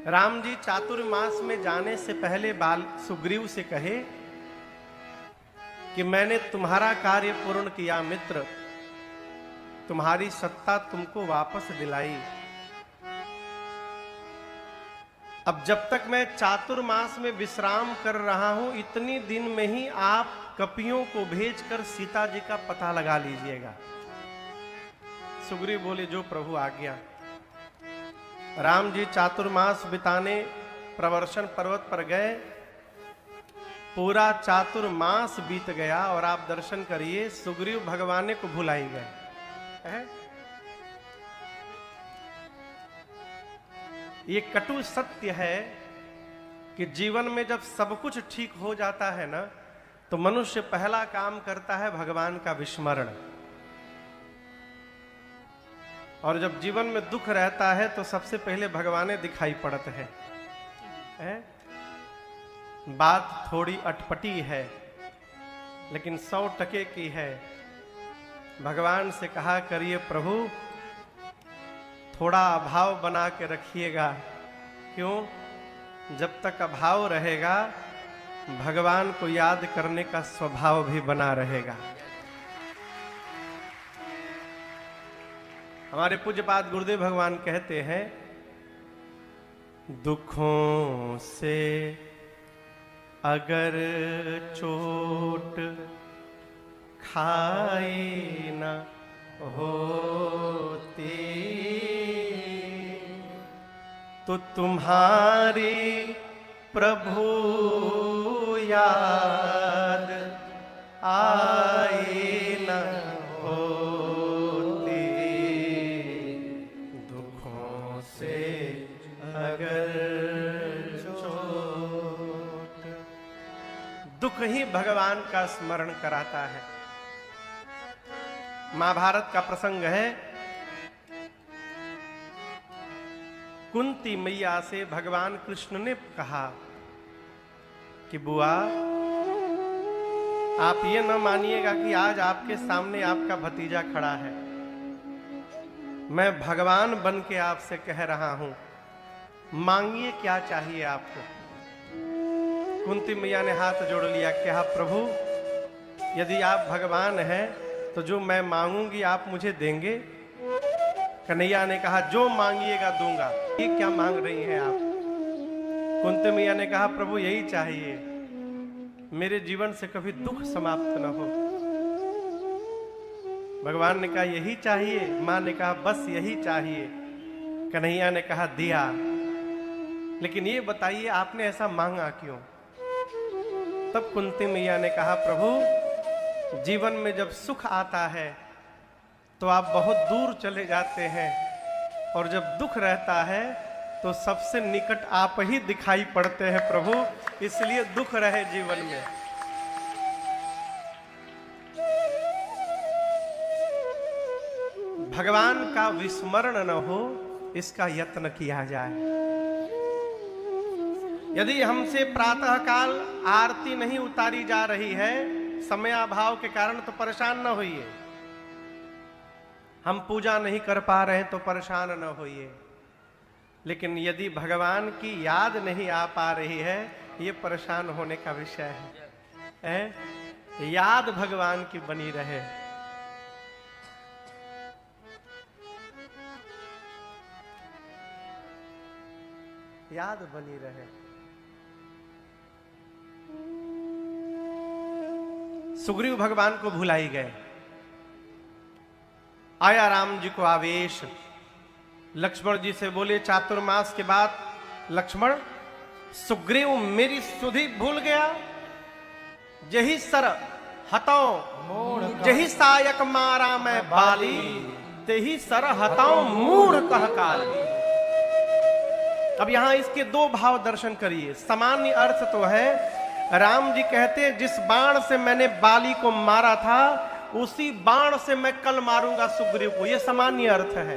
राम जी चातुर्मास में जाने से पहले बाल सुग्रीव से कहे कि मैंने तुम्हारा कार्य पूर्ण किया मित्र, तुम्हारी सत्ता तुमको वापस दिलाई। अब जब तक मैं चातुर्मास में विश्राम कर रहा हूं, इतनी दिन में ही आप कपियों को भेजकर सीता जी का पता लगा लीजिएगा। सुग्रीव बोले जो प्रभु आज्ञा। राम जी चातुर्मास बिताने प्रवर्षण पर्वत पर गए। पूरा चातुर्मास बीत गया और आप दर्शन करिए, सुग्रीव भगवान को भुलाई गए। ये कटु सत्य है कि जीवन में जब सब कुछ ठीक हो जाता है ना, तो मनुष्य पहला काम करता है भगवान का विस्मरण, और जब जीवन में दुख रहता है तो सबसे पहले भगवान दिखाई पड़ते हैं। बात थोड़ी अटपटी है लेकिन 100% की है। भगवान से कहा करिए प्रभु थोड़ा अभाव बना के रखिएगा। क्यों? जब तक अभाव रहेगा भगवान को याद करने का स्वभाव भी बना रहेगा। हमारे पूज्यपाद गुरुदेव भगवान कहते हैं, दुखों से अगर चोट खाए न होती तो तुम्हारी प्रभु याद आए न होती। दुखों से अगर चोट, दुख ही भगवान का स्मरण कराता है। महाभारत का प्रसंग है, कुंती मैया से भगवान कृष्ण ने कहा कि बुआ आप ये न मानिएगा कि आज आपके सामने आपका भतीजा खड़ा है, मैं भगवान बन के आपसे कह रहा हूं, मांगिए क्या चाहिए आपको। कुंती मैया ने हाथ जोड़ लिया, क्या प्रभु यदि आप भगवान हैं तो जो मैं मांगूंगी आप मुझे देंगे? कन्हैया ने कहा जो मांगिएगा दूंगा। ये क्या मांग रही हैं आप? कुंती मैया ने कहा प्रभु यही चाहिए, मेरे जीवन से कभी दुख समाप्त न हो। भगवान ने कहा यही चाहिए? मां ने कहा बस यही चाहिए। कन्हैया ने कहा दिया, लेकिन ये बताइए आपने ऐसा मांगा क्यों? तब कुंती मैया ने कहा प्रभु जीवन में जब सुख आता है तो आप बहुत दूर चले जाते हैं, और जब दुख रहता है तो सबसे निकट आप ही दिखाई पड़ते हैं प्रभु, इसलिए दुख रहे जीवन में। भगवान का विस्मरण न हो इसका यत्न किया जाए। यदि हमसे प्रातः काल आरती नहीं उतारी जा रही है समयाभाव के कारण तो परेशान न होइए, हम पूजा नहीं कर पा रहे हैं तो परेशान न होइए, लेकिन यदि भगवान की याद नहीं आ पा रही है ये परेशान होने का विषय है। याद भगवान की बनी रहे। याद बनी रहे। सुग्रीव भगवान को भुलाई गए। आया राम जी को आवेश, लक्ष्मण जी से बोले चातुर्मास के बाद लक्ष्मण सुग्रीव मेरी सुधि भूल गया। जही सर हताओ जही सायक मारा मैं बाली, तेही सर हताओ मूढ़ कह काली। अब यहां इसके दो भाव दर्शन करिए। सामान्य अर्थ तो है, राम जी कहते हैं जिस बाण से मैंने बाली को मारा था उसी बाण से मैं कल मारूंगा सुग्रीव को, यह सामान्य अर्थ है।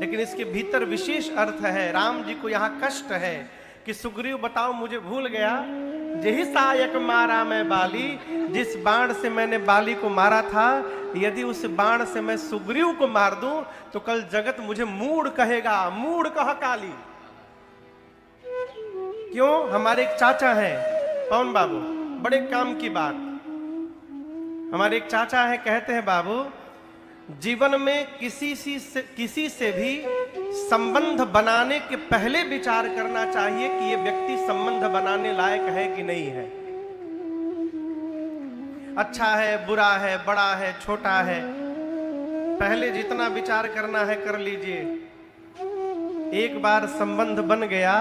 लेकिन इसके भीतर विशेष अर्थ है। राम जी को यहां कष्ट है कि सुग्रीव बताओ मुझे भूल गया। जही सायक मारा मैं बाली, जिस बाण से मैंने बाली को मारा था, यदि उस बाण से मैं सुग्रीव को मार दूं तो कल जगत मुझे मूढ़ कहेगा। मूढ़ कह काली, क्यों? हमारे एक चाचा हैं, कौन बाबू, बड़े काम की बात, हमारे एक चाचा हैं, कहते हैं बाबू जीवन में किसी से भी संबंध बनाने के पहले विचार करना चाहिए कि ये व्यक्ति संबंध बनाने लायक है कि नहीं है, अच्छा है, बुरा है, बड़ा है, छोटा है, पहले जितना विचार करना है कर लीजिए। एक बार संबंध बन गया,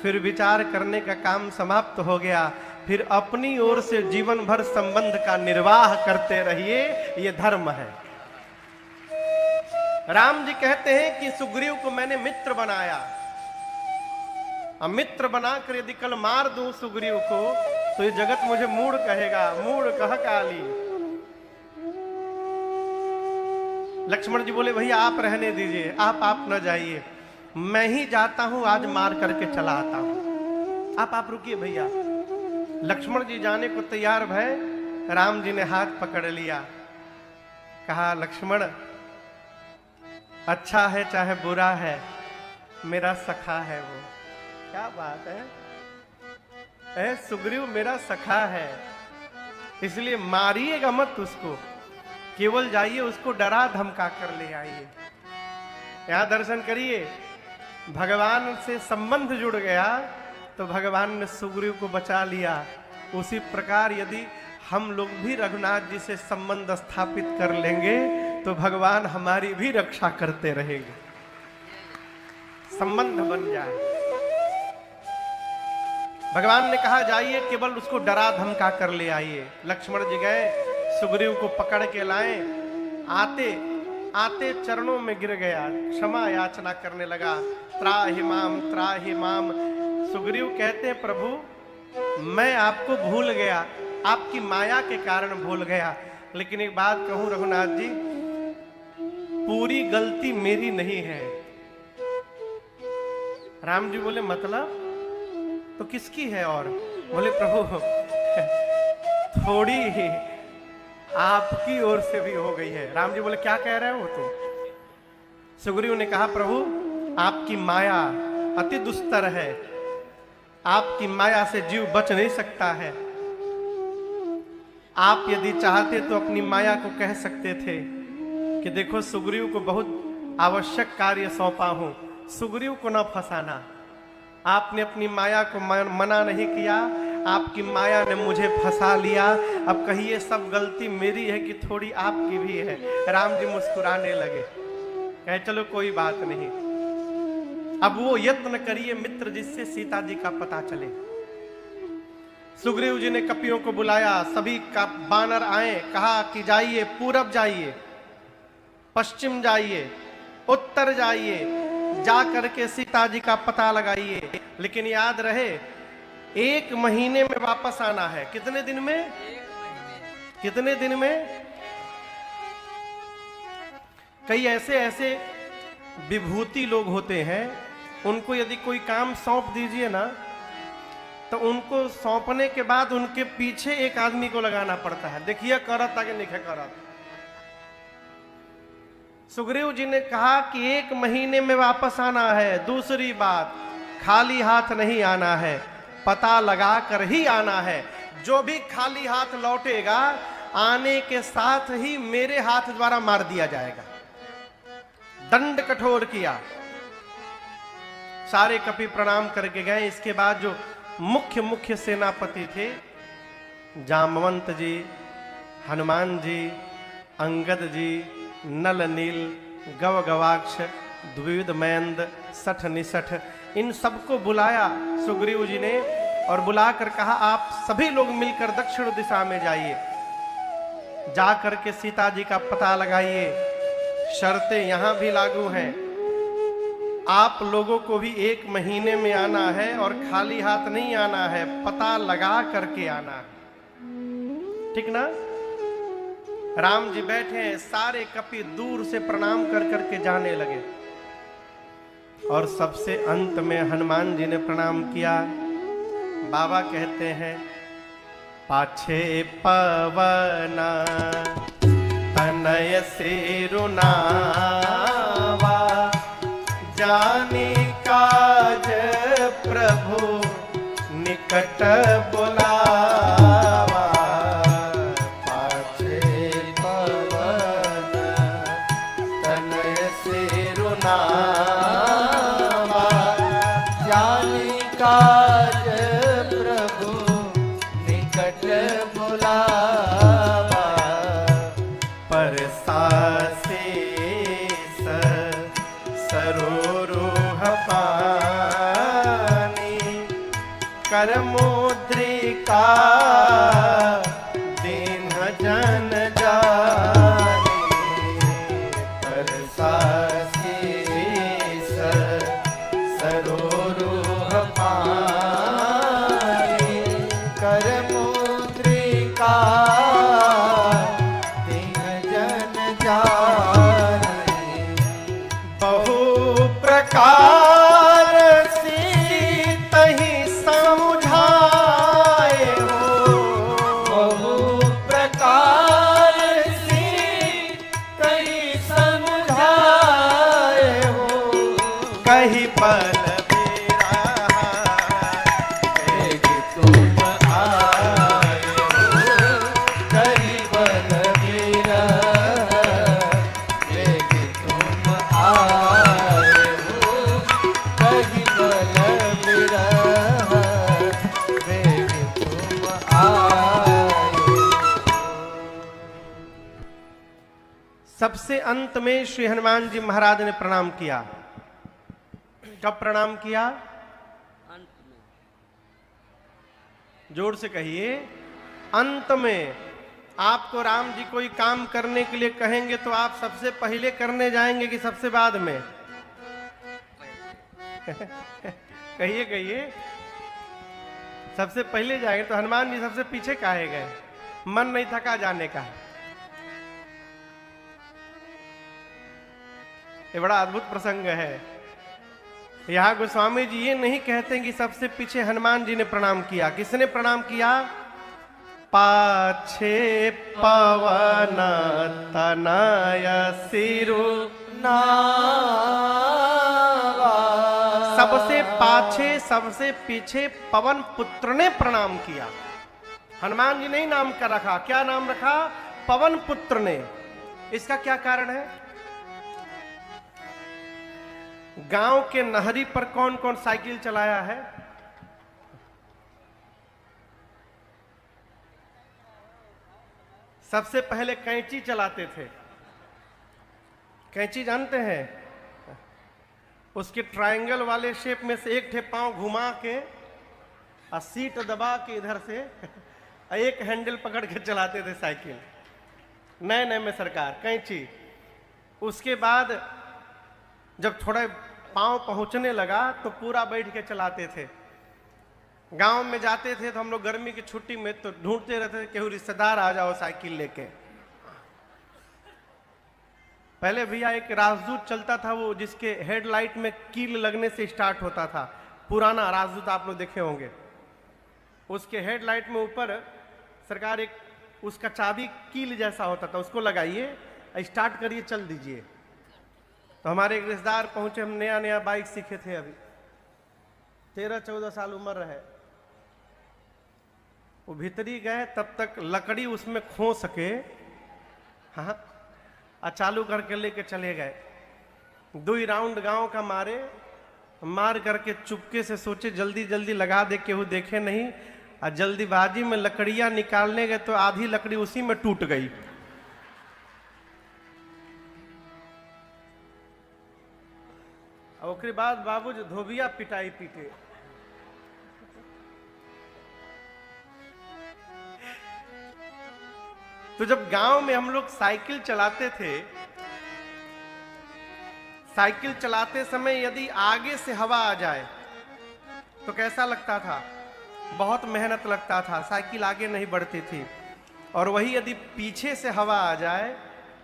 फिर विचार करने का काम समाप्त हो गया, फिर अपनी ओर से जीवन भर संबंध का निर्वाह करते रहिए, ये धर्म है। राम जी कहते हैं कि सुग्रीव को मैंने मित्र बनाया, अब मित्र बनाकर यदि कल मार दूं सुग्रीव को तो ये जगत मुझे मूढ़ कहेगा, मूढ़ कह काली। लक्ष्मण जी बोले भैया आप रहने दीजिए, आप न जाइए, मैं ही जाता हूं, आज मार करके चला आता हूं, आप रुकिए भैया। लक्ष्मण जी जाने को तैयार भय, राम जी ने हाथ पकड़ लिया, कहा लक्ष्मण अच्छा है चाहे बुरा है, मेरा सखा है वो। क्या बात है, सुग्रीव मेरा सखा है, इसलिए मारिएगा मत उसको, केवल जाइए उसको डरा धमका कर ले आइए। यहां दर्शन करिए, भगवान से संबंध जुड़ गया तो भगवान ने सुग्रीव को बचा लिया। उसी प्रकार यदि हम लोग भी रघुनाथ जी से संबंध स्थापित कर लेंगे तो भगवान हमारी भी रक्षा करते रहेंगे, संबंध बन जाए। भगवान ने कहा जाइए केवल उसको डरा धमका कर ले आइए। लक्ष्मण जी गए, सुग्रीव को पकड़ के लाए, आते आते चरणों में गिर गया, क्षमा याचना करने लगा, त्राहि माम त्राहि माम। सुग्रीव कहते हैं प्रभु मैं आपको भूल गया, आपकी माया के कारण भूल गया, लेकिन एक बात कहूं रघुनाथ जी, पूरी गलती मेरी नहीं है। राम जी बोले मतलब तो किसकी है? और बोले प्रभु थोड़ी ही आपकी ओर से भी हो गई है। राम जी बोले क्या कह रहे हो तुम? सुग्रीव ने कहा प्रभु आपकी माया अति दुस्तर है, आपकी माया से जीव बच नहीं सकता है। आप यदि चाहते तो अपनी माया को कह सकते थे कि देखो सुग्रीव को बहुत आवश्यक कार्य सौंपा हूं, सुग्रीव को न फंसाना। आपने अपनी माया को मना नहीं किया, आपकी माया ने मुझे फंसा लिया। अब कहिए सब गलती मेरी है कि थोड़ी आपकी भी है? राम जी मुस्कुराने लगे, कहे चलो कोई बात नहीं, अब वो यत्न करिए मित्र जिससे सीता जी का पता चले। सुग्रीव जी ने कपियों को बुलाया, सभी का बानर आए, कहा कि जाइए पूरब जाइए, पश्चिम जाइए, उत्तर जाइए, जा करके सीता जी का पता लगाइए, लेकिन याद रहे 1 महीने में वापस आना है। कितने दिन में? कितने दिन में? कई ऐसे विभूति लोग होते हैं, उनको यदि कोई काम सौंप दीजिए ना तो उनको सौंपने के बाद उनके पीछे एक आदमी को लगाना पड़ता है, देखिए करत आगे लिखे करत। सुग्रीव जी ने कहा कि 1 महीने में वापस आना है। दूसरी बात, खाली हाथ नहीं आना है, पता लगा कर ही आना है। जो भी खाली हाथ लौटेगा आने के साथ ही मेरे हाथ द्वारा मार दिया जाएगा। दंड कठोर किया। सारे कपि प्रणाम करके गए। इसके बाद जो मुख्य सेनापति थे, जामवंत जी, हनुमान जी, अंगद जी, नल नील, गव गवाक्ष, द्विविध मयंद, सठ निसठ, इन सबको बुलाया सुग्रीव जी ने और बुलाकर कहा आप सभी लोग मिलकर दक्षिण दिशा में जाइए, जाकर के सीता जी का पता लगाइए। शर्तें यहां भी लागू हैं, आप लोगों को भी 1 महीने में आना है और खाली हाथ नहीं आना है, पता लगा करके आना है, ठीक ना? राम जी बैठे हैं, सारे कपि दूर से प्रणाम कर करके जाने लगे और सबसे अंत में हनुमान जी ने प्रणाम किया। बाबा कहते हैं पाछे पवना तनय सिरुनावा, जानी काज प्रभु निकट बुलावा, पाछे पवन तनय सिरुनावा, जानी काज प्रभु निकट बुलावा, परसासे सरोरुह पानी, करमुद्रिका दीन जन जानी, परसासे सरोरुह पानी, करमुद्रिका दीन जन जानी, बहु प्रकार तही समझाए हो, बहु प्रकार से तही समझाए हो, कहीं पल बेरा तुम आए हो, कहीं पल बेरा तुम आए हो, कहीं पल बेरा तुम आए हो। सबसे अंत में श्री हनुमान जी महाराज ने प्रणाम किया। कब प्रणाम किया? अंत में। जोर से कहिए, अंत में। आपको राम जी कोई काम करने के लिए कहेंगे तो आप सबसे पहले करने जाएंगे कि सबसे बाद में? कहिए कहिए, सबसे पहले जाएंगे। तो हनुमान जी सबसे पीछे काहे गए? मन नहीं थका जाने का? ये बड़ा अद्भुत प्रसंग है। यहां गोस्वामी जी ये नहीं कहते कि सबसे पीछे हनुमान जी ने प्रणाम किया। किसने प्रणाम किया? पाछे पवन तनय सिरुनावा, सबसे पाछे सबसे पीछे पवन पुत्र ने प्रणाम किया। हनुमान जी ने ही नाम का रखा। क्या नाम रखा? पवन पुत्र ने। इसका क्या कारण है? गांव के नहरी पर कौन कौन साइकिल चलाया है? सबसे पहले कैंची चलाते थे। कैंची जानते हैं? उसके ट्रायंगल वाले शेप में से एक ठे पांव घुमा के और सीट दबा के इधर से एक हैंडल पकड़ के चलाते थे साइकिल। नए नए में सरकार कैंची। उसके बाद जब थोड़ा पांव पहुंचने लगा तो पूरा बैठ के चलाते थे। गांव में जाते थे तो हम लोग गर्मी की छुट्टी में तो ढूंढते रहते थे केहू रिश्तेदार आ जाओ साइकिल लेके। पहले भैया एक राजदूत चलता था, वो जिसके हेडलाइट में कील लगने से स्टार्ट होता था। पुराना राजदूत आप लोग देखे होंगे। उसके हेडलाइट में ऊपर सरकार एक उसका चाबी कील जैसा होता था, उसको लगाइए, स्टार्ट करिए, चल दीजिए। तो हमारे एक रिश्तेदार पहुंचे, हम नया नया बाइक सीखे थे, अभी 13-14 साल उम्र है। वो भीतरी गए, तब तक लकड़ी उसमें खो सके, हाँ, चालू करके लेके चले गए। 2 राउंड गांव का मारे, मार करके चुपके से सोचे जल्दी जल्दी लगा दे, केहू देखे नहीं। और जल्दीबाजी में लकड़ियां निकालने गए तो आधी लकड़ी उसी में टूट गई। और उसके बाद बाबू जो धोबिया पिटाई पीटे। तो जब गांव में हम लोग साइकिल चलाते थे, साइकिल चलाते समय यदि आगे से हवा आ जाए तो कैसा लगता था? बहुत मेहनत लगता था, साइकिल आगे नहीं बढ़ती थी। और वही यदि पीछे से हवा आ जाए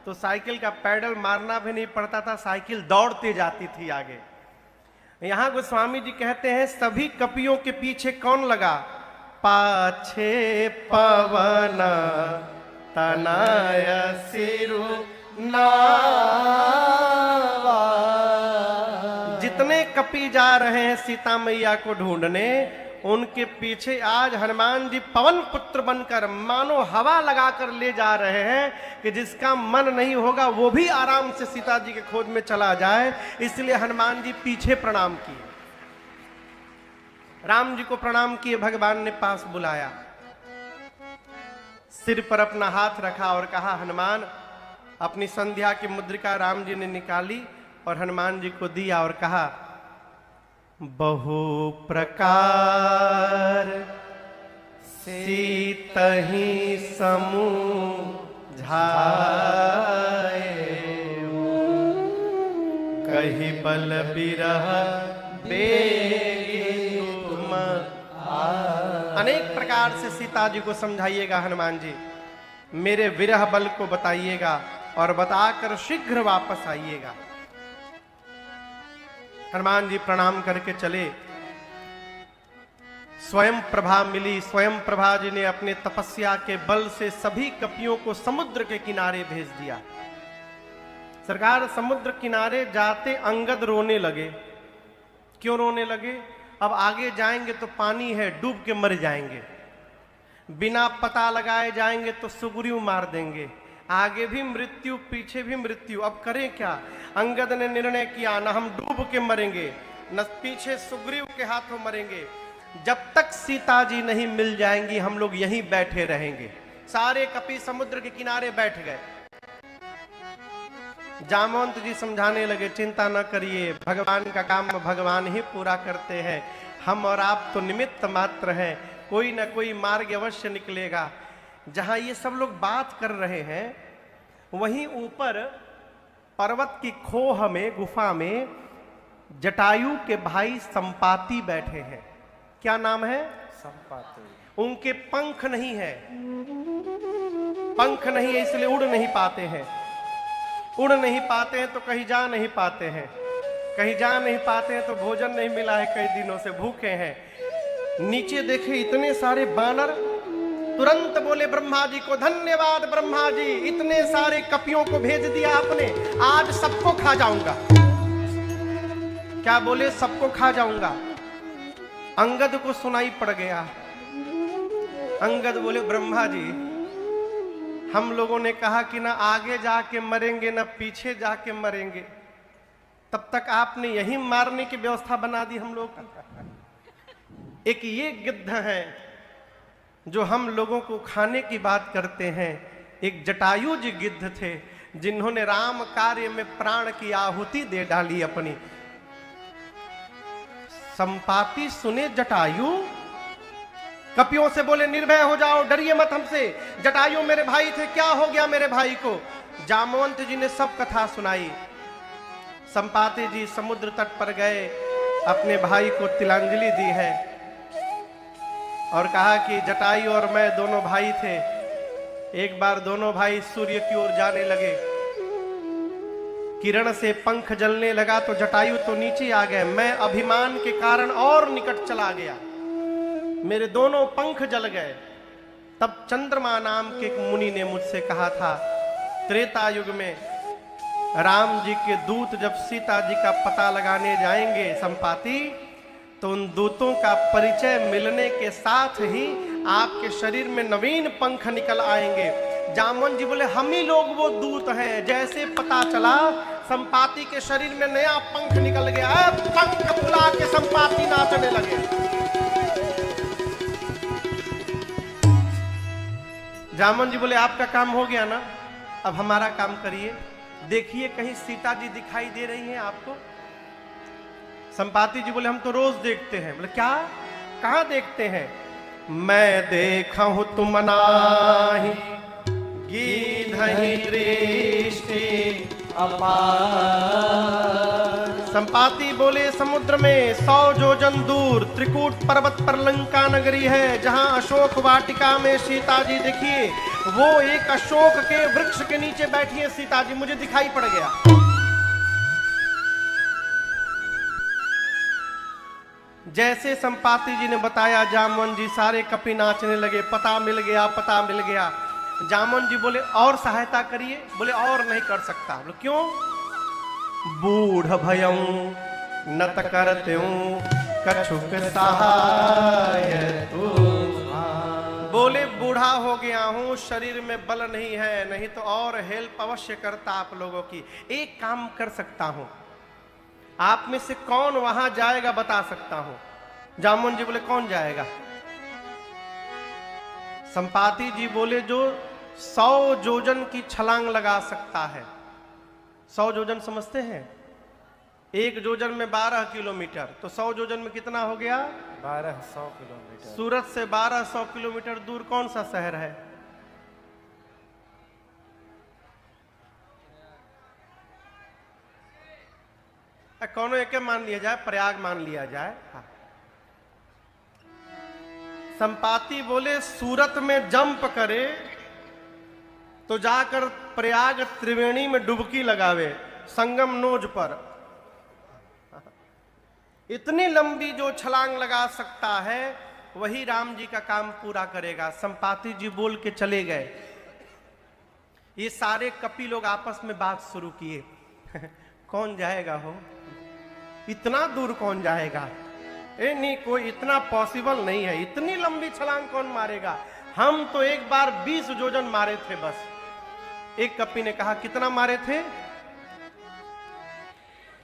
तो साइकिल का पैडल मारना भी नहीं पड़ता था, साइकिल दौड़ते जाती थी आगे। यहां गोस्वामी जी कहते हैं सभी कपियों के पीछे कौन लगा? पाछे पवन तनय सिरुनावा। जितने कपि जा रहे हैं सीता मैया को ढूंढने, उनके पीछे आज हनुमान जी पवन पुत्र बनकर मानो हवा लगाकर ले जा रहे हैं कि जिसका मन नहीं होगा वो भी आराम से सीता जी के खोज में चला जाए। इसलिए हनुमान जी पीछे प्रणाम किए, राम जी को प्रणाम किए। भगवान ने पास बुलाया, सिर पर अपना हाथ रखा और कहा, हनुमान। अपनी संध्या की मुद्रिका राम जी ने निकाली और हनुमान जी को दिया और कहा, बहु प्रकार सीतहि समूझाए, कहि बल बिरह बेगी तुम। अनेक प्रकार से सीता जी को समझाइएगा हनुमान जी, मेरे विरह बल को बताइएगा और बताकर शीघ्र वापस आइएगा। हनुमान जी प्रणाम करके चले। स्वयं प्रभा मिली, स्वयं प्रभा जी ने अपने तपस्या के बल से सभी कपियों को समुद्र के किनारे भेज दिया। सरकार समुद्र किनारे जाते अंगद रोने लगे। क्यों रोने लगे? अब आगे जाएंगे तो पानी है, डूब के मर जाएंगे। बिना पता लगाए जाएंगे तो सुग्रीव मार देंगे, आगे भी मृत्यु पीछे भी मृत्यु। अब करें क्या? अंगद ने निर्णय किया, न हम डूब के मरेंगे न पीछे सुग्रीव के हाथों मरेंगे। जब तक सीता जी नहीं मिल जाएंगी हम लोग यहीं बैठे रहेंगे। सारे कपि समुद्र के किनारे बैठ गए। जामवंत जी समझाने लगे, चिंता न करिए, भगवान का काम भगवान ही पूरा करते हैं, हम और आप तो निमित्त मात्र हैं, कोई न कोई मार्ग अवश्य निकलेगा। जहां ये सब लोग बात कर रहे हैं वहीं ऊपर पर्वत की खोह में, गुफा में जटायु के भाई संपाति बैठे हैं। क्या नाम है? संपाति। उनके पंख नहीं है, पंख नहीं है इसलिए उड़ नहीं पाते हैं। उड़ नहीं पाते हैं तो कहीं जा नहीं पाते हैं, कहीं जा नहीं पाते हैं तो भोजन नहीं मिला है, कई दिनों से भूखे हैं। नीचे देखे इतने सारे बानर, तुरंत बोले ब्रह्मा जी को, धन्यवाद ब्रह्मा जी, इतने सारे कपियों को भेज दिया आपने, आज सबको खा जाऊंगा। क्या बोले? सबको खा जाऊंगा। अंगद को सुनाई पड़ गया। अंगद बोले, ब्रह्मा जी, हम लोगों ने कहा कि ना आगे जाके मरेंगे ना पीछे जाके मरेंगे, तब तक आपने यही मारने की व्यवस्था बना दी हम लोग। एक ये गिद्ध है जो हम लोगों को खाने की बात करते हैं। एक जटायु जी गिद्ध थे जिन्होंने राम कार्य में प्राण की आहुति दे डाली अपनी। संपाति सुने जटायु, कपियों से बोले, निर्भय हो जाओ, डरिए मत हमसे, जटायु मेरे भाई थे, क्या हो गया मेरे भाई को? जामवंत जी ने सब कथा सुनाई। संपाति जी समुद्र तट पर गए, अपने भाई को तिलांजलि दी है और कहा कि जटायु और मैं दोनों भाई थे। एक बार दोनों भाई सूर्य की ओर जाने लगे, किरण से पंख जलने लगा तो जटायु तो नीचे आ गए, मैं अभिमान के कारण और निकट चला गया, मेरे दोनों पंख जल गए। तब चंद्रमा नाम के एक मुनि ने मुझसे कहा था, त्रेता युग में राम जी के दूत जब सीता जी का पता लगाने जाएंगे संपाति, तो उन दूतों का परिचय मिलने के साथ ही आपके शरीर में नवीन पंख निकल आएंगे। जामवंत जी बोले, हम ही लोग वो दूत हैं। जैसे पता चला संपाति के शरीर में नया पंख निकल गया, पंख फुला के संपाति नाचने लगे। जामवंत जी बोले, आपका काम हो गया ना, अब हमारा काम करिए, देखिए कहीं सीता जी दिखाई दे रही हैं आपको। संपाति जी बोले, हम तो रोज देखते हैं। बोले, क्या? कहाँ देखते हैं? मैं देखा हूं तुम नाही, गीधहि दृष्टि अपार। संपाति बोले, समुद्र में 100 योजन दूर त्रिकूट पर्वत पर लंका नगरी है, जहां अशोक वाटिका में सीता जी देखिए, वो एक अशोक के वृक्ष के नीचे बैठी है सीता जी, मुझे दिखाई पड़ गया। जैसे संपाति जी ने बताया, जामवंत जी सारे कपि नाचने लगे, पता मिल गया, पता मिल गया। जामवंत जी बोले, और सहायता करिए। बोले, और नहीं कर सकता। बोले, क्यों? बूढ़ भयऊं नत करत्यूं कछुक सहाय तुम। बोले बूढ़ा हो गया हूं, शरीर में बल नहीं है, नहीं तो और हेल्प अवश्य करता आप लोगों की। एक काम कर सकता हूं, आप में से कौन वहां जाएगा बता सकता हूं। जामुन जी बोले कौन जाएगा? संपाति जी बोले जो 100 जोजन की छलांग लगा सकता है। 100 जोजन समझते हैं? एक जोजन में 12 किलोमीटर, तो 100 जोजन में कितना हो गया? 1200 किलोमीटर। सूरत से 1200 किलोमीटर दूर कौन सा शहर है? कौन एक मान लिया जाए, प्रयाग मान लिया जाए। हाँ। संपाति बोले सूरत में जंप करे तो जाकर प्रयाग त्रिवेणी में डुबकी लगावे, संगम नोज पर। इतनी लंबी जो छलांग लगा सकता है वही राम जी का काम पूरा करेगा। संपाति जी बोल के चले गए। ये सारे कपि लोग आपस में बात शुरू किए कौन जाएगा हो, इतना दूर कौन जाएगा? नहीं, कोई इतना पॉसिबल नहीं है, इतनी लंबी छलांग कौन मारेगा? हम तो एक बार 20 जोजन मारे थे बस। एक कपि ने कहा कितना मारे थे?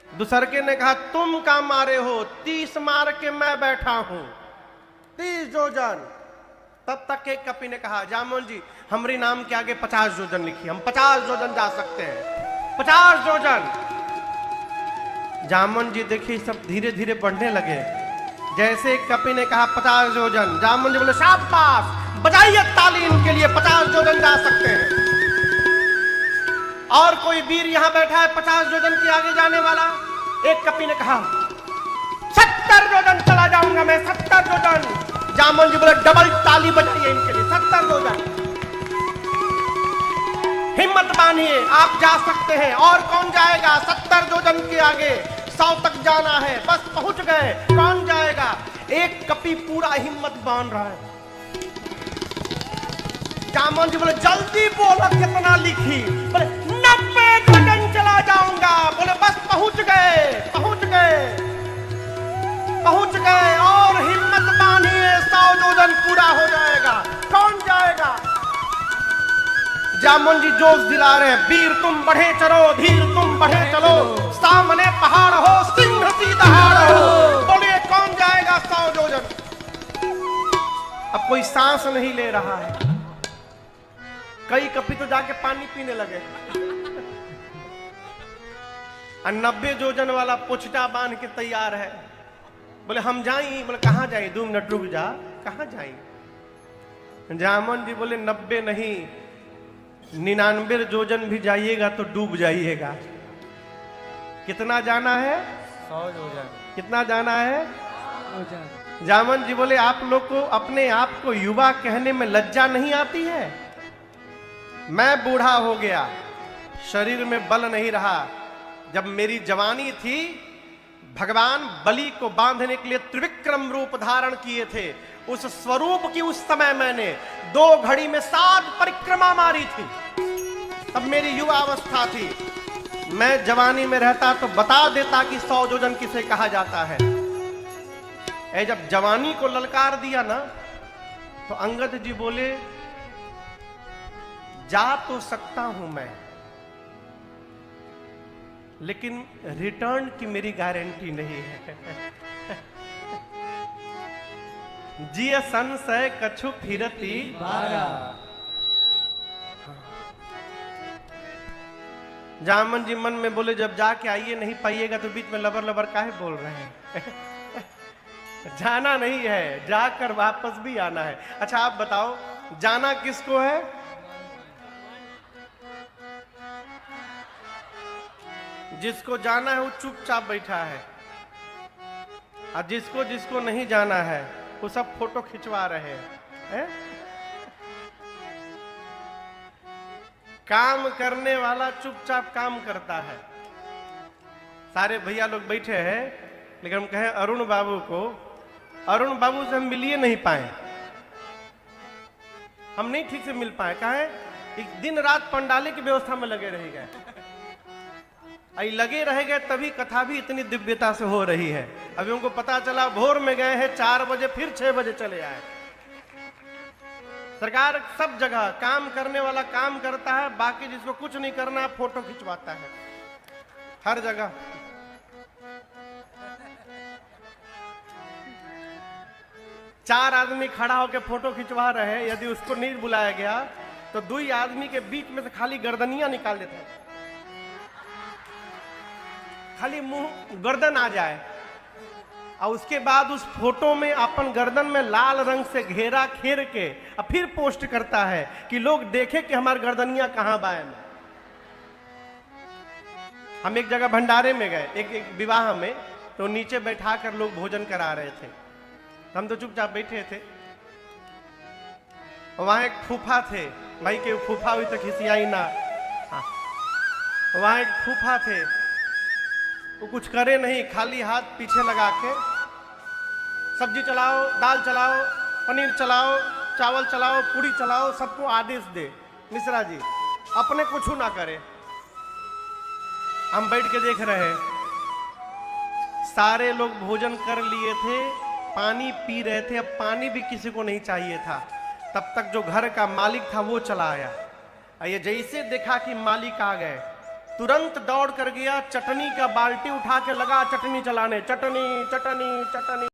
दूसरके ने कहा तुम का मारे हो? 30 मार के मैं बैठा हूं, 30 जोजन। तब तक एक कपि ने कहा जामुन जी हमारे नाम के आगे 50 जोजन लिखिए, हम 50 जोजन जा सकते हैं, 50 जोजन। जामुन जी देखिए सब धीरे धीरे बढ़ने लगे। जैसे एक कपि ने कहा 50 जोजन, जामुन जी बोले शाबाश, बजाइए ताली इनके लिए, 50 जोजन जा सकते हैं। और कोई वीर यहां बैठा है 50 जोजन के आगे जाने वाला? एक कपि ने कहा 70 जोजन चला जाऊंगा मैं, 70 जोजन। जामुन जी बोले डबल ताली बजाइए इनके लिए, 70 जोजन। हिम्मत बांधिए, आप जा सकते हैं। और कौन जाएगा? 70 जोजन के आगे 100 तक जाना है, बस पहुंच गए। कौन जाएगा? एक कपि पूरा हिम्मत बांध रहा है। जामुन जी बोले जल्दी बोलो कितना लिखी? बोले 90 जोजन चला जाऊंगा। बोले बस पहुंच गए, पहुंच गए, पहुंच गए। और हिम्मत बांधिए, 100 जोजन पूरा हो जाएगा। कौन जाएगा? जामुन जी जोश दिला रहे हैं, वीर तुम बढ़े चलो, धीर तुम बढ़े चलो, सामने पहाड़ हो, सिंह सी दहाड़ हो। बोलिए कौन जाएगा 100 जोजन? अब कोई सांस नहीं ले रहा है। कई कपि तो जाके पानी पीने लगे। 90 जोजन वाला पुछटा बांध के तैयार है। बोले हम जाएं? बोले कहां जाएं? 2 मिनट रुक जा, कहां जाएं? जामुन जी बोले 90 नहीं, 99 जोजन भी जाइएगा तो डूब जाइएगा। कितना जाना है? 100 जोजन। कितना जाना है? जामुन जी बोले आप लोग को अपने आप को युवा कहने में लज्जा नहीं आती है? मैं बूढ़ा हो गया, शरीर में बल नहीं रहा। जब मेरी जवानी थी, भगवान बलि को बांधने के लिए त्रिविक्रम रूप धारण किए थे। उस स्वरूप की उस समय मैंने 2 घड़ी में 7 परिक्रमा मारी थी। तब मेरी युवा अवस्था थी। मैं जवानी में रहता तो बता देता कि 100 जोजन किसे कहा जाता है। जब जवानी को ललकार दिया ना, तो अंगद जी बोले जा तो सकता हूं मैं, लेकिन रिटर्न की मेरी गारंटी नहीं है। जिय संशय कछु फिरती बारा। जामन जी मन में बोले जब जाके आइए नहीं पाइएगा तो बीच में लबर लबर काहे बोल रहे हैं? जाना नहीं है, जाकर वापस भी आना है। अच्छा आप बताओ जाना किसको है? जिसको जाना है वो चुपचाप बैठा है, और जिसको जिसको नहीं जाना है वो सब फोटो खिंचवा रहे हैं। काम करने वाला चुपचाप काम करता है। सारे भैया लोग बैठे हैं, लेकिन हम कहें अरुण बाबू को, अरुण बाबू से हम मिलिए नहीं पाए, हम नहीं ठीक से मिल पाए। कहे एक दिन रात पंडाले की व्यवस्था में लगे रह गए, लगे रह गए तभी कथा भी इतनी दिव्यता से हो रही है। अभी उनको पता चला भोर में गए हैं, 4 बजे फिर 6 बजे चले आए। सरकार सब जगह काम करने वाला काम करता है, बाकी जिसको कुछ नहीं करना फोटो खिंचवाता है हर जगह। चार आदमी खड़ा होकर फोटो खिंचवा रहे हैं, यदि उसको नहीं बुलाया गया तो 2 आदमी के बीच में से खाली गर्दनियां निकाल देते हैं, खाली मुंह गर्दन आ जाए, और उसके बाद उस फोटो में अपन गर्दन में लाल रंग से घेरा घेर के और फिर पोस्ट करता है कि लोग देखे कि हमारी गर्दनियां कहां बाएं में। हम एक जगह भंडारे में गए, एक विवाह में, तो नीचे बैठा कर लोग भोजन करा रहे थे, हम तो चुपचाप बैठे थे। वहां एक फूफा थे, भाई के फूफा हुई तो खिसियाई ना। हाँ। वहां एक फूफा थे, वो कुछ करे नहीं, खाली हाथ पीछे लगा के सब्जी चलाओ, दाल चलाओ, पनीर चलाओ, चावल चलाओ, पूरी चलाओ, सबको आदेश दे, मिश्रा जी अपने कुछ ना करे। हम बैठ के देख रहे हैं, सारे लोग भोजन कर लिए थे, पानी पी रहे थे, अब पानी भी किसी को नहीं चाहिए था। तब तक जो घर का मालिक था वो चला आया, ये जैसे देखा कि मालिक आ गए, तुरंत दौड़ कर गया, चटनी का बाल्टी उठा के लगा चटनी चलाने, चटनी चटनी चटनी।